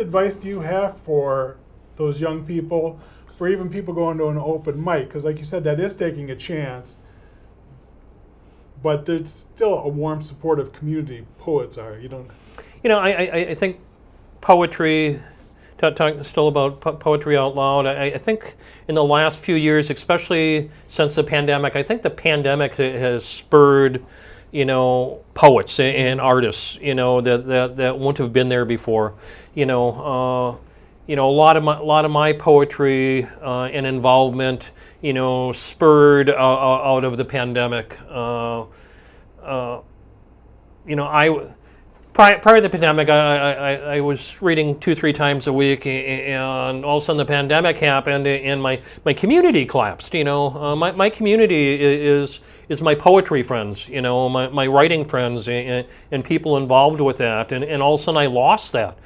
advice do you have for those young people, for even people going to an open mic? Because like you said, that is taking a chance, but there's still a warm, supportive community. Poets are, I think poetry, talking still about poetry out loud, I think in the last few years, especially since the pandemic, I think the pandemic has spurred, poets and artists, that wouldn't have been there before. A lot of my poetry and involvement, spurred out of the pandemic. Prior to the pandemic, I was reading 2-3 times a week, and all of a sudden the pandemic happened, and my community collapsed. My community is my poetry friends, my writing friends, and people involved with that, and all of a sudden I lost that.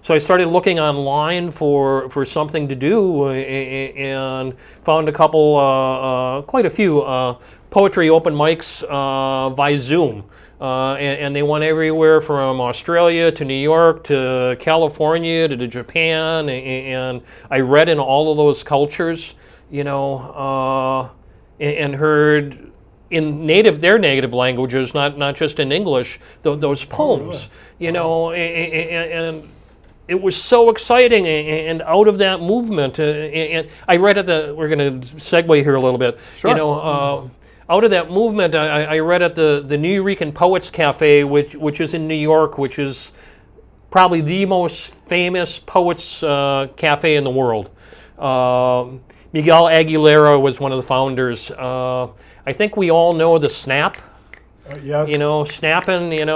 So I started looking online for something to do, and found a couple, quite a few poetry open mics via Zoom. And they went everywhere from Australia to New York to California to Japan, and I read in all of those cultures, and heard in their native languages, not just in English, those poems, and it was so exciting, and out of that movement, and I read we're going to segue here a little bit, Sure. Out of that movement, I read at the Nuyorican Poets Cafe, which is in New York, which is probably the most famous poets cafe in the world. Miguel Aguilera was one of the founders. I think we all know the snap. Yes. Snapping, when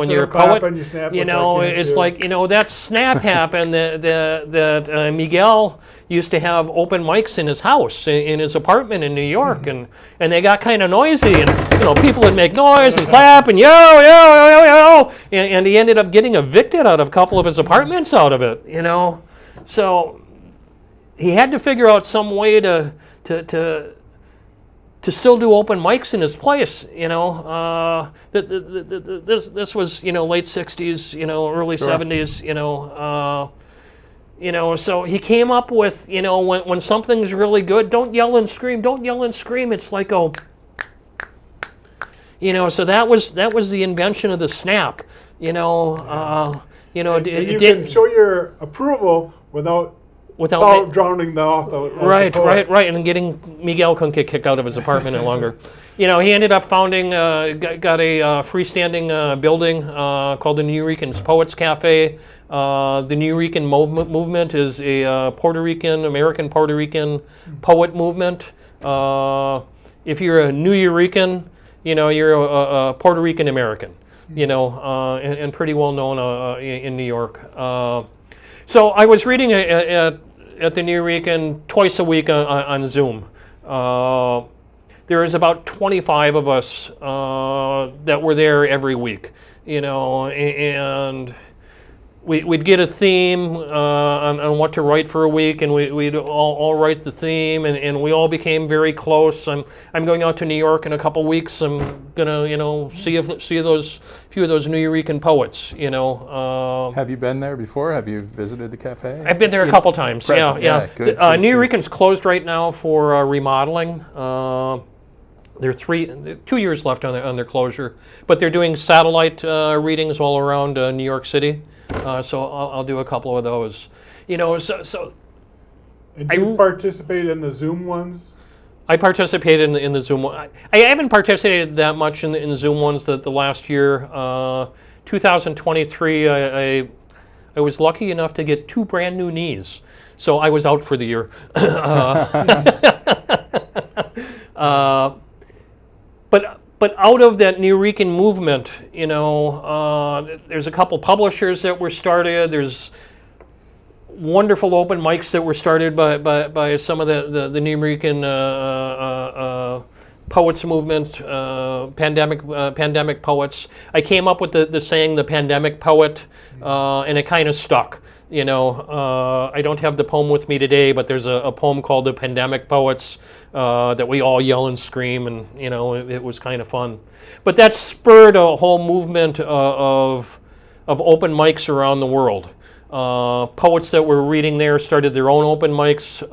you're a poet, it's like, that snap happened that Miguel used to have open mics in his house, in his apartment in New York, and they got kind of noisy, and, people would make noise and clap and yo, and he ended up getting evicted out of a couple of his apartments out of it, So he had to figure out some way to still do open mics in his place, This was, late 60s, early Sure. 70s, So he came up with, when something's really good, don't yell and scream. It's like, so that was the invention of the snap, You can show your approval without drowning the author. Right, and getting Miguel couldn't get kicked out of his apartment any longer. He ended up founding, got a freestanding building called the Nuyorican Poets Cafe. The Nuyorican movement is a American Puerto Rican poet movement. If you're a Nuyorican, you're a Puerto Rican American, and pretty well known in New York. So I was reading at the Nuyorican twice a week on Zoom. There is about 25 of us that were there every week, and we'd get a theme on what to write for a week, and we'd all write the theme, and we all became very close. I'm going out to New York in a couple weeks. I'm gonna see those few of those Nuyorican poets. Have you been there before? Have you visited the cafe? I've been there a couple times. Yeah. Good, Nuyorican's closed right now for remodeling. There are 2 years left on their closure, but they're doing satellite readings all around New York City. So I'll do a couple of those. So. And do you participate in the Zoom ones? I participated in the Zoom one. I haven't participated that much in the Zoom ones the last year. 2023, I was lucky enough to get 2 brand new knees, so I was out for the year. But out of that Nuyorican movement, there's a couple publishers that were started. There's wonderful open mics that were started by some of the Nuyorican poets movement, pandemic poets. I came up with the saying, the pandemic poet, and it kind of stuck. I don't have the poem with me today, but there's a poem called The Pandemic Poets that we all yell and scream, and it was kind of fun. But that spurred a whole movement of open mics around the world. Poets that were reading there started their own open mics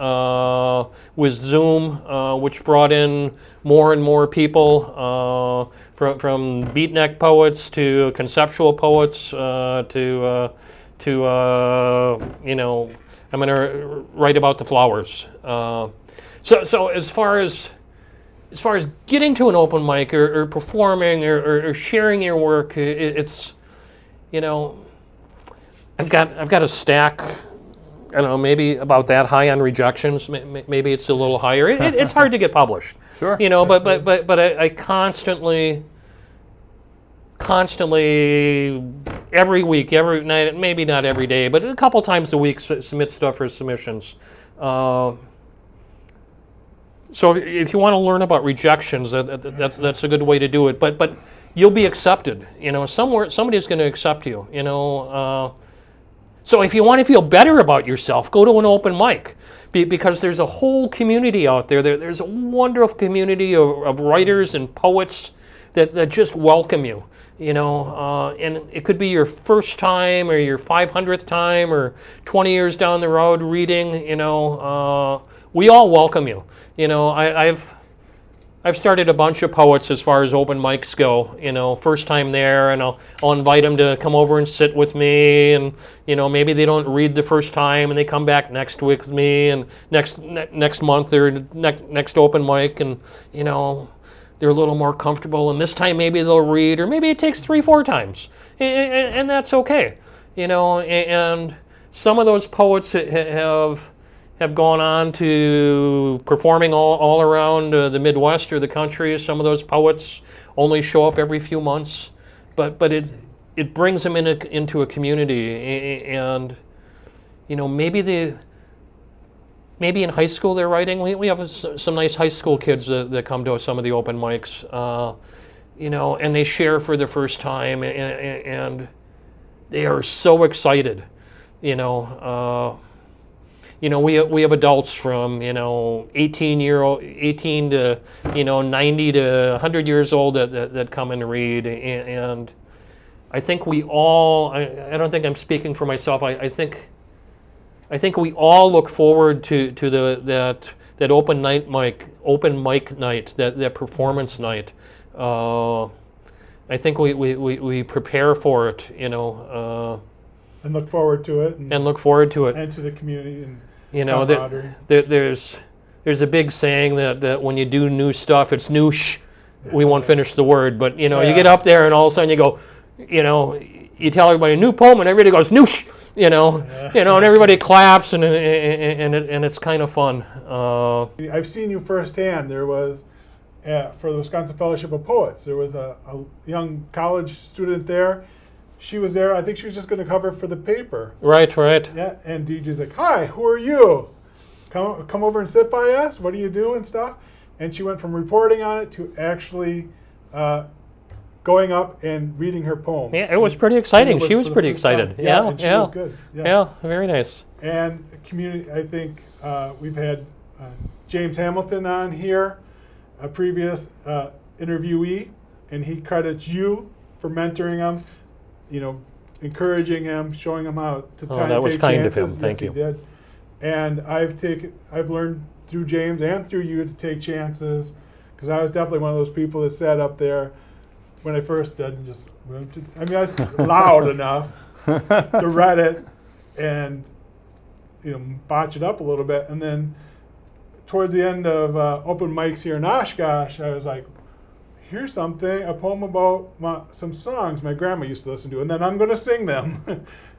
with Zoom, which brought in more and more people, from beatnik poets to conceptual poets to I'm going to write about the flowers. So as far as getting to an open mic or performing or sharing your work, it's I've got a stack. I don't know, maybe about that high on rejections. Maybe it's a little higher. It's hard to get published. Sure. But I constantly, every week, every night, maybe not every day, but a couple times a week, submit stuff for submissions. So if you want to learn about rejections, that's a good way to do it. But you'll be accepted. Somewhere somebody's going to accept you. So if you want to feel better about yourself, go to an open mic, because there's a whole community out there. There's a wonderful community of writers and poets that just welcome you. And it could be your first time or your 500th time or 20 years down the road reading. We all welcome you. I've started a bunch of poets as far as open mics go, first time there, and I'll invite them to come over and sit with me, and, maybe they don't read the first time and they come back next week with me, and next month or next open mic, and, they're a little more comfortable, and this time maybe they'll read, or maybe it takes 3-4 times, and that's okay, and some of those poets have gone on to performing all around the Midwest or the country. Some of those poets only show up every few months, but it brings them into a community, and maybe in high school they're writing. We have some nice high school kids that come to some of the open mics, and they share for the first time, and they are so excited, we have adults from 18 to 90 to 100 years old that come and read, and I think we all. I don't think I'm speaking for myself. I think we all look forward to that open mic night, that performance night. I think we prepare for it, And look forward to it. And look forward to it. And to the community. And there's a big saying that when you do new stuff, it's noosh. We won't finish the word, but you get up there and all of a sudden you go, you tell everybody a new poem and everybody goes noosh, and everybody claps and it's kind of fun. I've seen you firsthand. There was for the Wisconsin Fellowship of Poets. There was a young college student there. She was there. I think she was just going to cover for the paper. Right. Yeah, and DJ's like, "Hi, who are you? Come over and sit by us. What do you do and stuff?" And she went from reporting on it to actually going up and reading her poem. Yeah, it was pretty exciting. She was pretty excited. Yeah. She was good. Yeah, very nice. And community. I think we've had James Hamilton on here, a previous interviewee, and he credits you for mentoring him. Encouraging him, showing him how to that was take kind chances. of him. Thank you. He did. And I've learned through James and through you to take chances, because I was definitely one of those people that sat up there when I first did and just I was loud enough to read it and botch it up a little bit, and then towards the end of open mics here in Oshkosh, I was like, here's a poem about some songs my grandma used to listen to, and then I'm going to sing them.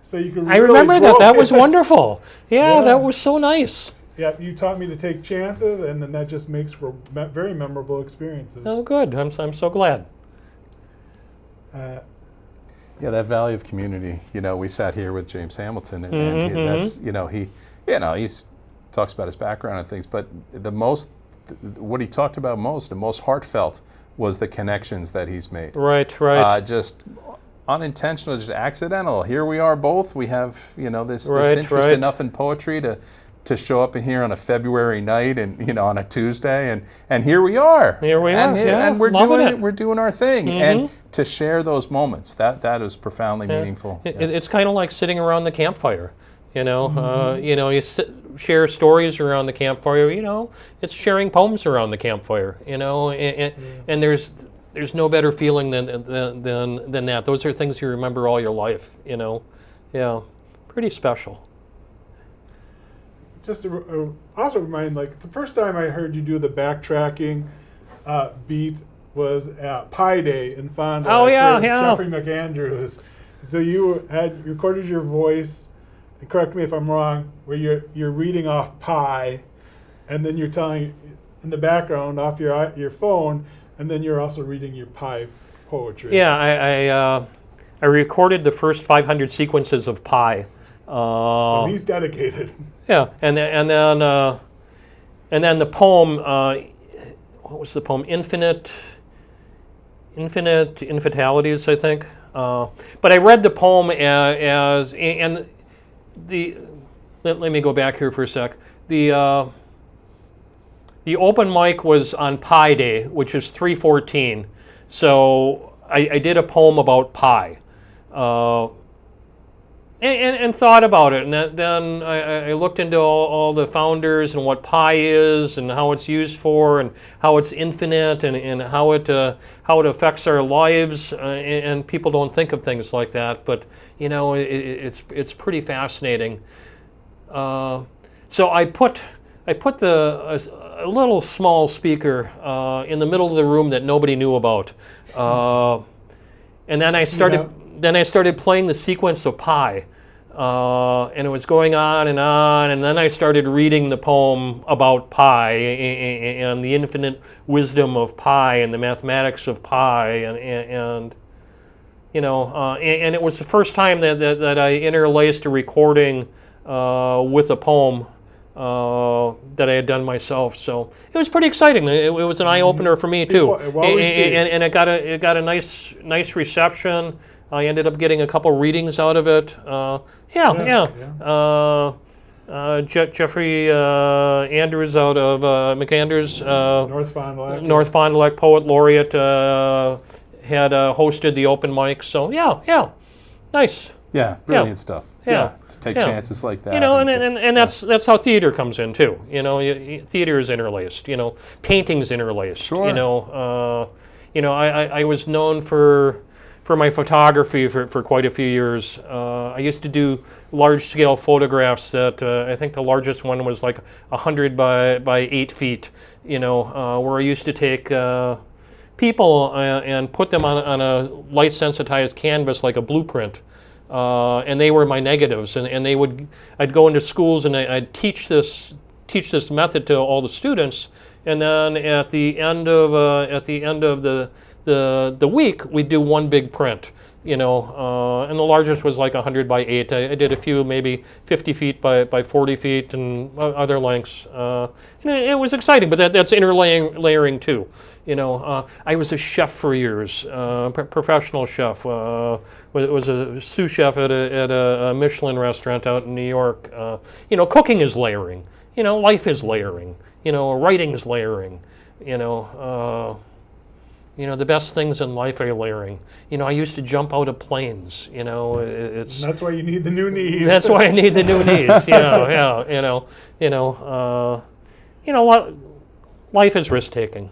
So you can. I remember that. That was wonderful. Yeah, that was so nice. Yeah, you taught me to take chances, and then that just makes for very memorable experiences. Oh, good. I'm so glad. Yeah, that value of community. We sat here with James Hamilton, and he talks about his background and things, but what he talked about most, the most heartfelt, was the connections that he's made. Right. Just unintentional, just accidental. Here we are both. We have this interest enough in poetry to to show up in here on a February night and on a Tuesday and here we are. Here we are, yeah, and we're loving doing it. We're doing our thing, and to share those moments that is profoundly meaningful. It's kind of like sitting around the campfire. You share stories around the campfire. It's sharing poems around the campfire. And there's no better feeling than that. Those are things you remember all your life. Yeah, pretty special. Just to also remind, like the first time I heard you do the backtracking beat was at Pi Day in Fond du Lac. Oh yeah, for yeah. Jeffrey McAndrews. So you had recorded your voice. And correct me if I'm wrong. Where you're reading off Pi, and then you're telling in the background off your phone, and then you're also reading your Pi poetry. Yeah, I recorded the first 500 sequences of Pi. So he's dedicated. Yeah, and then the poem. What was the poem? Infinite Infidelities, I think. But I read the poem as and the. Let me go back here for a sec. The open mic was on Pi Day, which is 3/14. So I did a poem about pi. And thought about it, and then I looked into all the founders and what pi is and how it's used for and how it's infinite and how it affects our lives, and people don't think of things like that, but it's pretty fascinating. So I put a little small speaker in the middle of the room that nobody knew about, and then I started playing the sequence of pi. And it was going on, and then I started reading the poem about pi and the infinite wisdom of pi and the mathematics of pi, and it was the first time that I interlaced a recording with a poem that I had done myself. So it was pretty exciting. It was an eye opener for me too, and it got a nice reception. I ended up getting a couple readings out of it. Jeffrey Andrews out of McAndrews, North Fond du Lac Poet Laureate, had hosted the open mic. So nice. Yeah, brilliant stuff. Yeah. To take chances like that. And that's how theater comes in too. Theater is interlaced. Painting's interlaced. Sure. I was known for my photography for quite a few years. I used to do large-scale photographs that I think the largest one was like 100 by 8 feet, where I used to take people and put them on a light-sensitized canvas like a blueprint. And they were my negatives, and I'd go into schools and I'd teach this method to all the students, and then at the end of the week, we do one big print, and the largest was like 100 by 8. I did a few, maybe 50 feet by 40 feet and other lengths. And it was exciting, but that's layering too. I was a chef for years, professional chef. Was a sous chef at a Michelin restaurant out in New York. Cooking is layering. Life is layering. Writing is layering. The best things in life are layering. I used to jump out of planes. It's. That's why you need the new knees. That's why I need the new knees. Life is risk taking.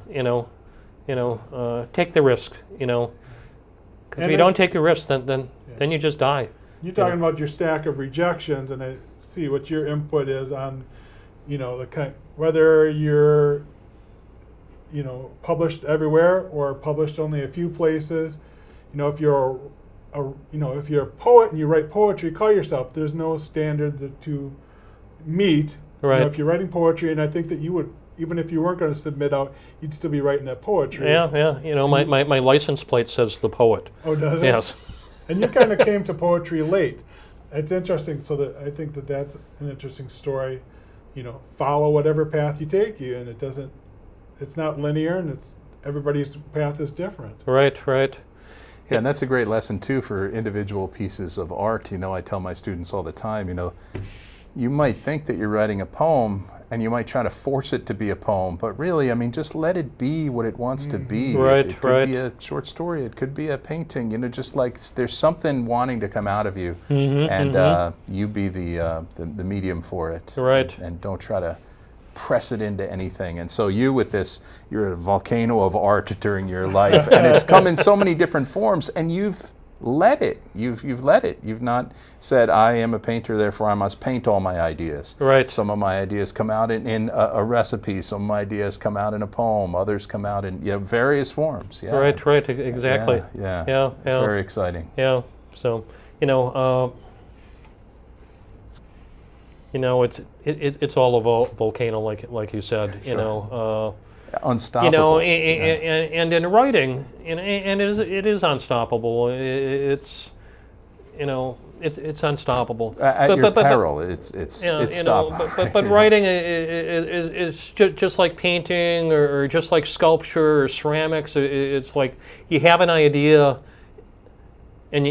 Take the risk. Because if you don't take a risk, then you just die. You're talking about your stack of rejections, and I see what your input is on, the kind, whether you're published everywhere or published only a few places. If you're if you're a poet and you write poetry, call yourself. There's no standard to meet. Right. If you're writing poetry, and I think that you would, even if you weren't going to submit out, you'd still be writing that poetry. Yeah. My license plate says the poet. Oh, does it? Yes. And you kind of came to poetry late. It's interesting. So that I think that's an interesting story. Follow whatever path you take you, and it's not linear, and everybody's path is different. Right. Yeah, and that's a great lesson too for individual pieces of art. I tell my students all the time, you might think that you're writing a poem and you might try to force it to be a poem, but really, I mean, just let it be what it wants to be. Right, it could be a short story, it could be a painting, you know, just like there's something wanting to come out of you, and you be the medium for it. Right. And don't try to press it into anything. And so you with this, you're a volcano of art during your life, and it's come in so many different forms, and you've let it. You've let it. You've not said, I am a painter, therefore I must paint all my ideas. Right. Some of my ideas come out in a recipe. Some of my ideas come out in a poem. Others come out in various forms. Yeah. Right. Exactly. Yeah. It's very exciting. Yeah. So, it's all a volcano, like you said. Sure. And Unstoppable. in writing, and it is unstoppable. It's unstoppable. At your peril, it's stoppable. But writing is just like painting or just like sculpture or ceramics. It's like you have an idea, and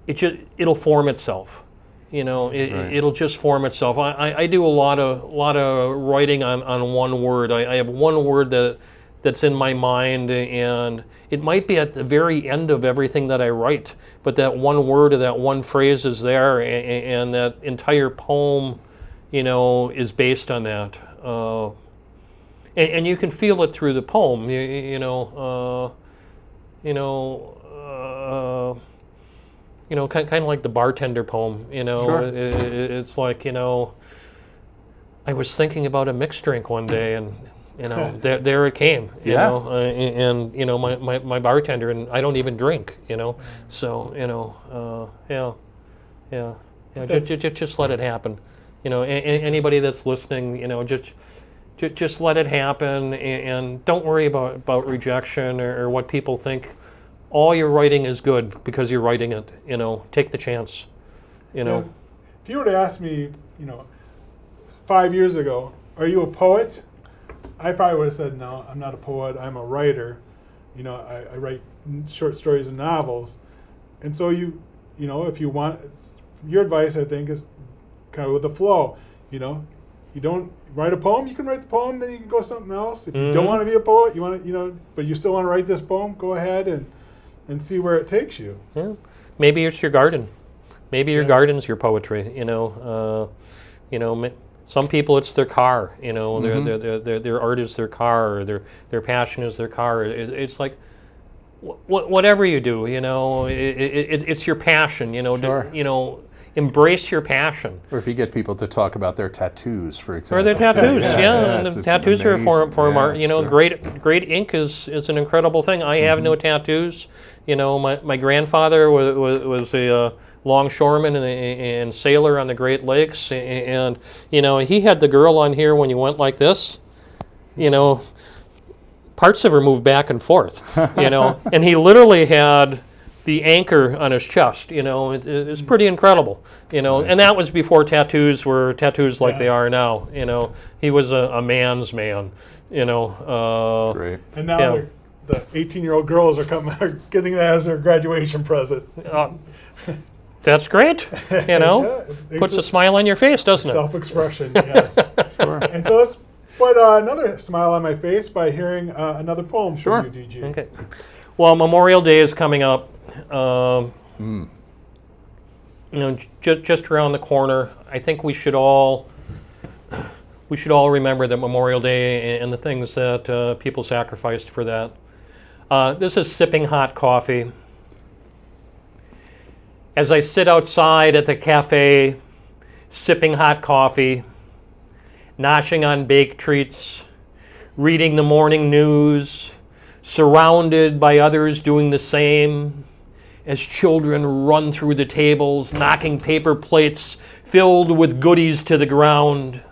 it'll form itself. It'll just form itself. I do a lot of writing on one word. I have one word that's in my mind, and it might be at the very end of everything that I write, but that one word or that one phrase is there, and that entire poem, is based on that. And you can feel it through the poem. Kind of like the bartender poem, Sure. It's like, I was thinking about a mixed drink one day, and, there it came, and, my bartender, and I don't even drink, so, just let it happen. Anybody that's listening, just let it happen, and don't worry about rejection or what people think. All your writing is good because you're writing it. Take the chance. If you were to ask me, 5 years ago, are you a poet? I probably would have said, no, I'm not a poet. I'm a writer. I write short stories and novels. And so if you want, your advice, I think, is kind of with the flow. You don't write a poem, you can write the poem, then you can go something else. If you don't want to be a poet, you want to, but you still want to write this poem, go ahead and see where it takes you. Yeah. Maybe it's your garden. Maybe your garden's your poetry. Some people it's their car. Their art is their car, or their passion is their car. It's like whatever you do. It's your passion. Sure. Embrace your passion. Or if you get people to talk about their tattoos, for example. Or their tattoos, and the tattoos are a form of art. Sure. Great ink is an incredible thing. I have no tattoos. My grandfather was a longshoreman and sailor on the Great Lakes, and he had the girl on here when you went like this. Parts of her moved back and forth. And he literally had the anchor on his chest, it's pretty incredible, and that was before tattoos were tattoos like they are now, he was a man's man, Great. And now the 18-year-old girls are getting that as their graduation present. That's great, puts a smile on your face, doesn't it? Self-expression, yes. Sure. And so let's put another smile on my face by hearing another poem Sure. from you, DG. Okay. Well, Memorial Day is coming up. Just around the corner. I think we should all remember that Memorial Day and the things that people sacrificed for that. This is sipping hot coffee. As I sit outside at the cafe, sipping hot coffee, noshing on baked treats, reading the morning news, surrounded by others doing the same, as children run through the tables, knocking paper plates filled with goodies to the ground.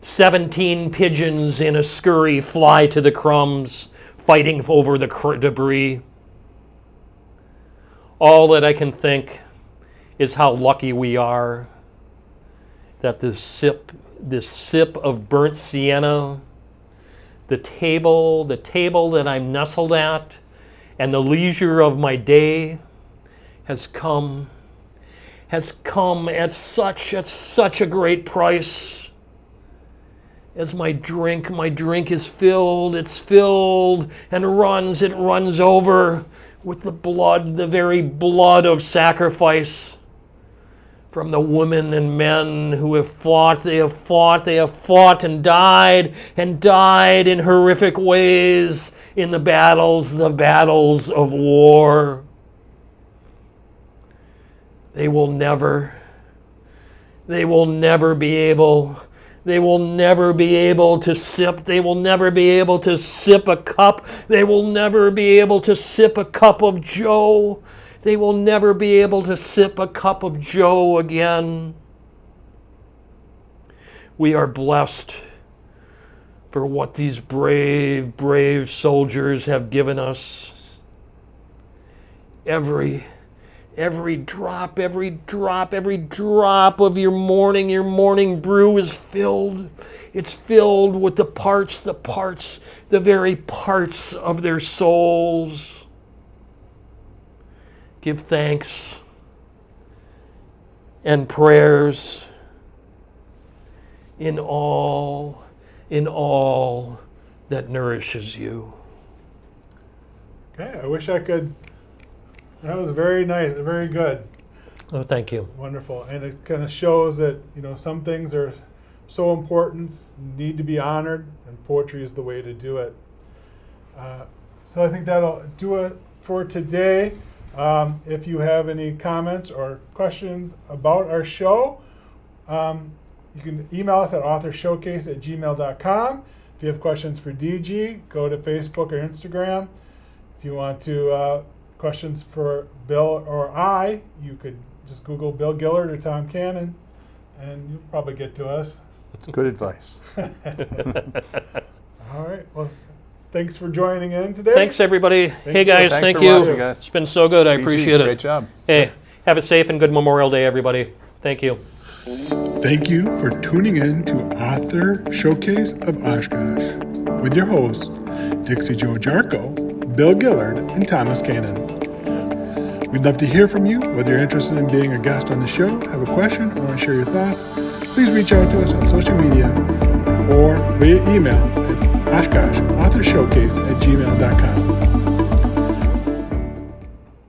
17 pigeons in a scurry fly to the crumbs, fighting over the debris. All that I can think is how lucky we are that this sip of burnt sienna, the table that I'm nestled at, and the leisure of my day has come has come at such a great price. As my drink is filled, it's filled and it runs over with the blood, the very blood of sacrifice from the women and men who have fought and died in horrific ways in the battles of war. They will never be able to sip. They will never be able to sip a cup. They will never be able to sip a cup of Joe. They will never be able to sip a cup of Joe again. We are blessed for what these brave soldiers have given us. Every drop of your morning brew is filled. It's filled with the very parts of their souls. Give thanks and prayers in all that nourishes you. Okay, I wish I could. That was very nice, very good. Oh, thank you. Wonderful. And it kind of shows that, some things are so important, need to be honored, and poetry is the way to do it. So I think that'll do it for today. If you have any comments or questions about our show, you can email us at authorshowcase@gmail.com. If you have questions for DG, go to Facebook or Instagram. If you want to questions for Bill or I, you could just Google Bill Gillard or Tom Cannon, and you'll probably get to us. Good advice. All right. Well, thanks for joining in today. Thanks, everybody. Hey, guys, Thanks thank for you. watching, guys. It's been so good. I DG, appreciate it. Great job. Hey, have a safe and good Memorial Day, everybody. Thank you. Thank you for tuning in to Author Showcase of Oshkosh with your hosts, Dixie Joe Jarko, Bill Gillard, and Thomas Cannon. We'd love to hear from you, whether you're interested in being a guest on the show, have a question, or want to share your thoughts. Please reach out to us on social media or via email at oshkoshauthorshowcase@gmail.com.